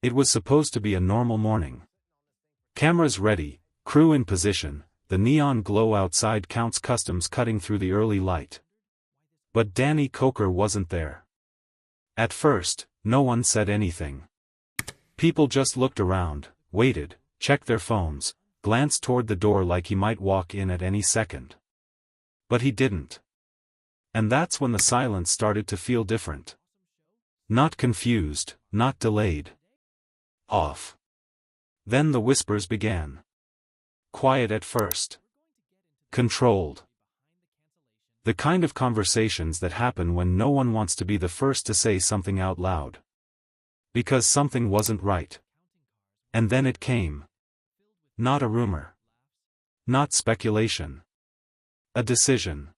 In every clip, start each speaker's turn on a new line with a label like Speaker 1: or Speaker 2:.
Speaker 1: It was supposed to be a normal morning. Cameras ready, crew in position, the neon glow outside counts customs cutting through the early light. But Danny Coker wasn't there. At first, no one said anything. People just looked around, waited, checked their phones, glanced toward the door like he might walk in at any second. But he didn't. And that's when the silence started to feel different. Not confused, not delayed. Off. Then the whispers began. Quiet at first. Controlled. The kind of conversations that happen when no one wants to be the first to say something out loud. Because something wasn't right. And then it came. Not a rumor. Not speculation. A decision.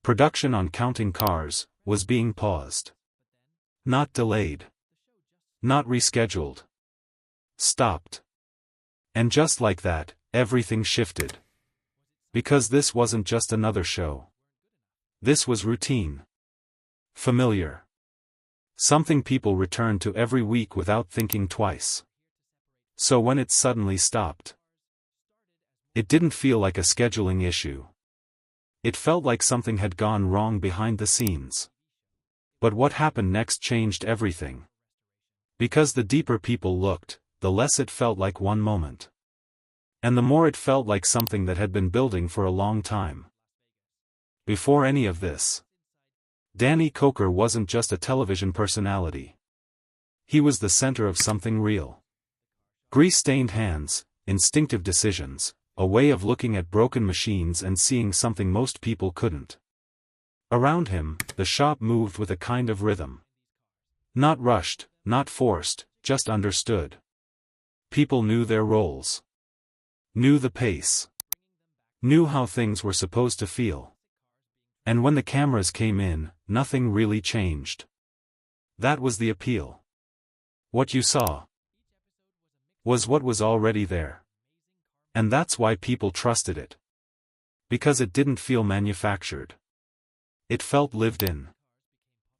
Speaker 1: Production on Counting Cars was being paused. Not delayed. Not rescheduled. Stopped. And just like that, everything shifted. Because this wasn't just another show. This was routine. Familiar. Something people returned to every week without thinking twice. So when it suddenly stopped, it didn't feel like a scheduling issue. It felt like something had gone wrong behind the scenes. But what happened next changed everything. Because the deeper people looked, the less it felt like one moment. And the more it felt like something that had been building for a long time. Before any of this, Danny Coker wasn't just a television personality. He was the center of something real. Grease-stained hands, instinctive decisions, a way of looking at broken machines and seeing something most people couldn't. Around him, the shop moved with a kind of rhythm. Not rushed, not forced, just understood. People knew their roles. Knew the pace. Knew how things were supposed to feel. And when the cameras came in, nothing really changed. That was the appeal. What you saw was what was already there. And that's why people trusted it. Because it didn't feel manufactured. It felt lived in.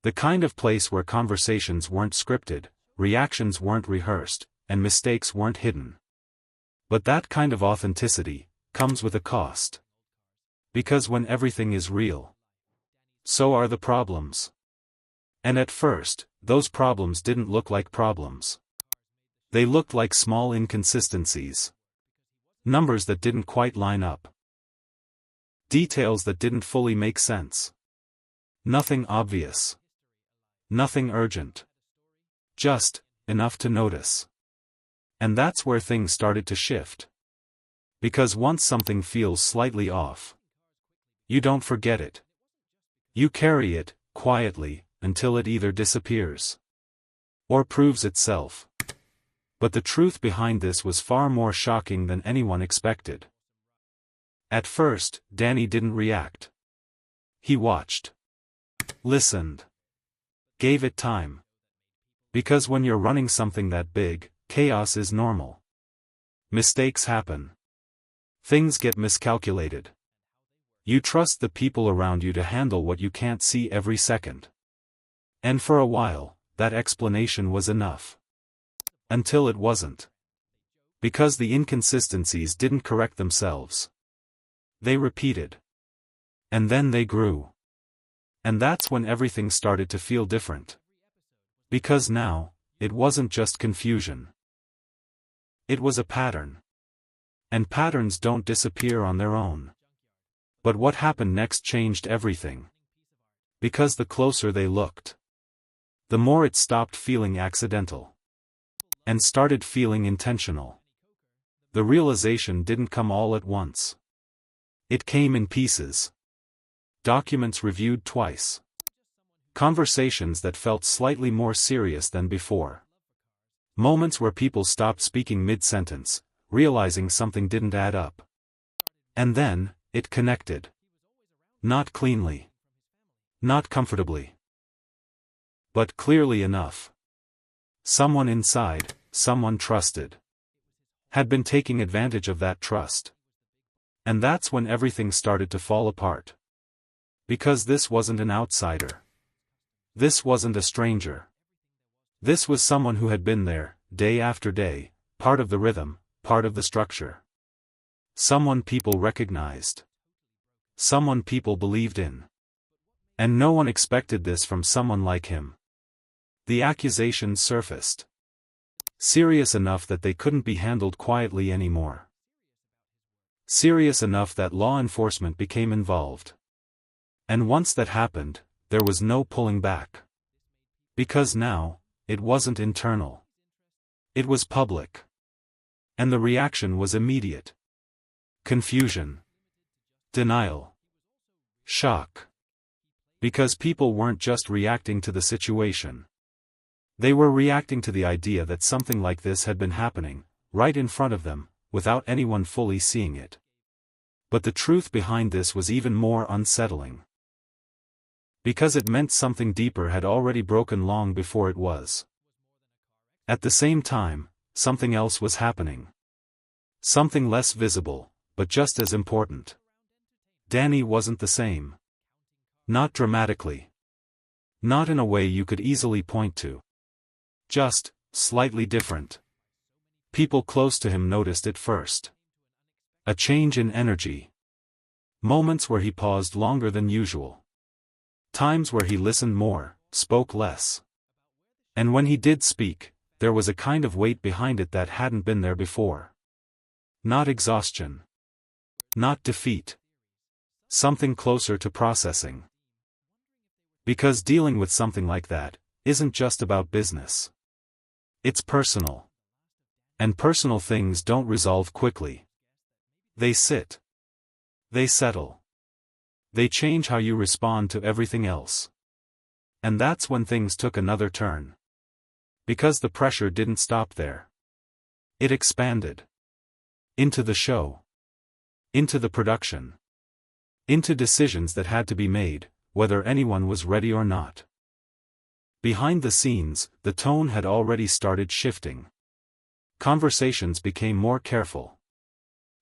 Speaker 1: The kind of place where conversations weren't scripted, reactions weren't rehearsed, and mistakes weren't hidden. But that kind of authenticity comes with a cost. Because when everything is real, so are the problems. And at first, those problems didn't look like problems. They looked like small inconsistencies. Numbers that didn't quite line up. Details that didn't fully make sense. Nothing obvious. Nothing urgent. Just enough to notice. And that's where things started to shift. Because once something feels slightly off, you don't forget it. You carry it, quietly, until it either disappears or proves itself. But the truth behind this was far more shocking than anyone expected. At first, Danny didn't react. He watched. Listened. Gave it time. Because when you're running something that big, chaos is normal. Mistakes happen. Things get miscalculated. You trust the people around you to handle what you can't see every second. And for a while, that explanation was enough. Until it wasn't. Because the inconsistencies didn't correct themselves. They repeated. And then they grew. And that's when everything started to feel different. Because now, it wasn't just confusion. It was a pattern. And patterns don't disappear on their own. But what happened next changed everything. Because the closer they looked, the more it stopped feeling accidental. And started feeling intentional. The realization didn't come all at once. It came in pieces. Documents reviewed twice. Conversations that felt slightly more serious than before. Moments where people stopped speaking mid-sentence, realizing something didn't add up. And then, it connected. Not cleanly. Not comfortably. But clearly enough. Someone inside, someone trusted, had been taking advantage of that trust. And that's when everything started to fall apart. Because this wasn't an outsider. This wasn't a stranger. This was someone who had been there, day after day, part of the rhythm, part of the structure. Someone people recognized. Someone people believed in. And no one expected this from someone like him. The accusations surfaced. Serious enough that they couldn't be handled quietly anymore. Serious enough that law enforcement became involved. And once that happened, there was no pulling back. Because now, it wasn't internal. It was public. And the reaction was immediate. Confusion. Denial. Shock. Because people weren't just reacting to the situation. They were reacting to the idea that something like this had been happening, right in front of them, without anyone fully seeing it. But the truth behind this was even more unsettling. Because it meant something deeper had already broken long before it was. At the same time, something else was happening. Something less visible, but just as important. Danny wasn't the same. Not dramatically. Not in a way you could easily point to. Just, slightly different. People close to him noticed it first. A change in energy. Moments where he paused longer than usual. Times where he listened more, spoke less. And when he did speak, there was a kind of weight behind it that hadn't been there before. Not exhaustion. Not defeat. Something closer to processing. Because dealing with something like that isn't just about business. It's personal. And personal things don't resolve quickly. They sit. They settle. They change how you respond to everything else. And that's when things took another turn. Because the pressure didn't stop there. It expanded. Into the show. Into the production. Into decisions that had to be made, whether anyone was ready or not. Behind the scenes, the tone had already started shifting. Conversations became more careful.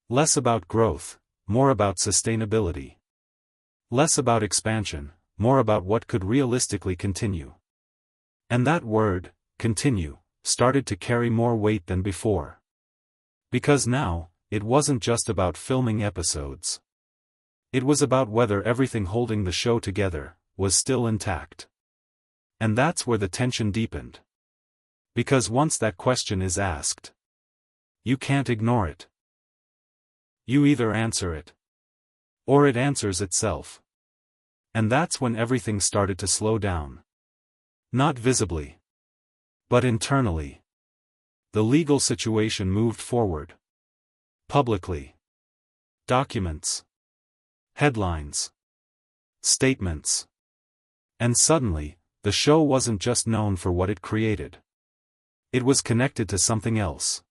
Speaker 1: Less about growth, more about sustainability. Less about expansion, more about what could realistically continue. And that word, continue, started to carry more weight than before. Because now, it wasn't just about filming episodes. It was about whether everything holding the show together was still intact. And that's where the tension deepened. Because once that question is asked, you can't ignore it. You either answer it, or it answers itself. And that's when everything started to slow down. Not visibly, but internally. The legal situation moved forward. Publicly. Documents. Headlines. Statements. And suddenly, the show wasn't just known for what it created. It was connected to something else.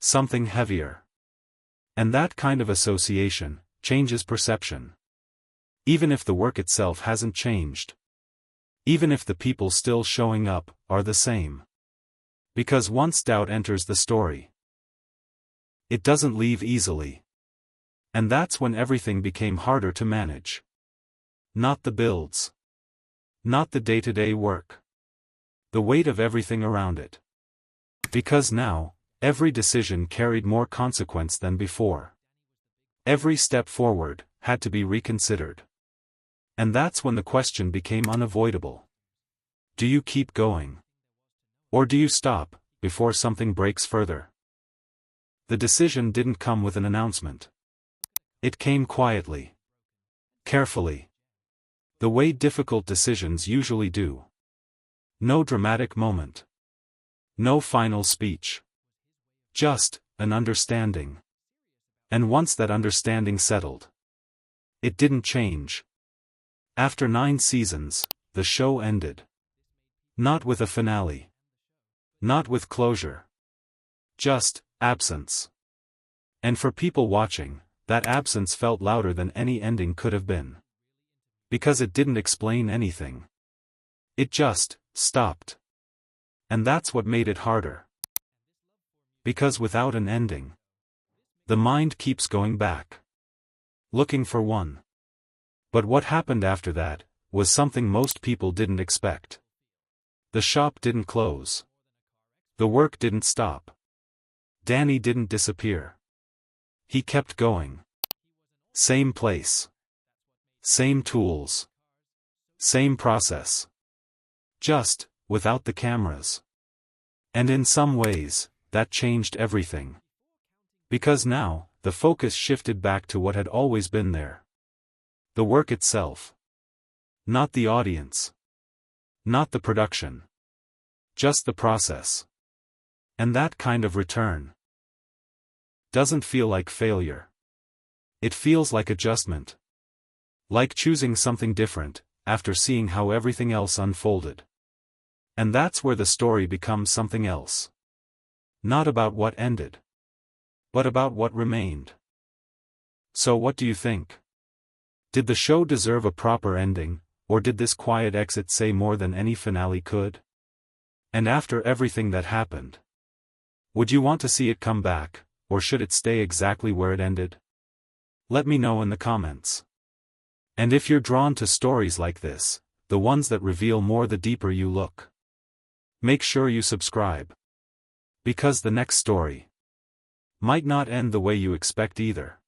Speaker 1: Something heavier. And that kind of association changes perception. Even if the work itself hasn't changed. Even if the people still showing up are the same. Because once doubt enters the story, it doesn't leave easily. And that's when everything became harder to manage. Not the builds. Not the day-to-day work. The weight of everything around it. Because now, every decision carried more consequence than before. Every step forward had to be reconsidered. And that's when the question became unavoidable. Do you keep going? Or do you stop, before something breaks further? The decision didn't come with an announcement. It came quietly. Carefully. The way difficult decisions usually do. No dramatic moment. No final speech. Just an understanding. And once that understanding settled, it didn't change. After 9 seasons, the show ended. Not with a finale. Not with closure. Just absence. And for people watching, that absence felt louder than any ending could have been. Because it didn't explain anything. It just stopped. And that's what made it harder. Because without an ending, the mind keeps going back. Looking for one. But what happened after that was something most people didn't expect. The shop didn't close. The work didn't stop. Danny didn't disappear. He kept going. Same place. Same tools. Same process. Just, without the cameras. And in some ways, that changed everything. Because now, the focus shifted back to what had always been there. The work itself. Not the audience. Not the production. Just the process. And that kind of return doesn't feel like failure. It feels like adjustment. Like choosing something different, after seeing how everything else unfolded. And that's where the story becomes something else. Not about what ended. But about what remained. So what do you think? Did the show deserve a proper ending, or did this quiet exit say more than any finale could? And after everything that happened, would you want to see it come back, or should it stay exactly where it ended? Let me know in the comments. And if you're drawn to stories like this, the ones that reveal more the deeper you look, make sure you subscribe. Because the next story might not end the way you expect either.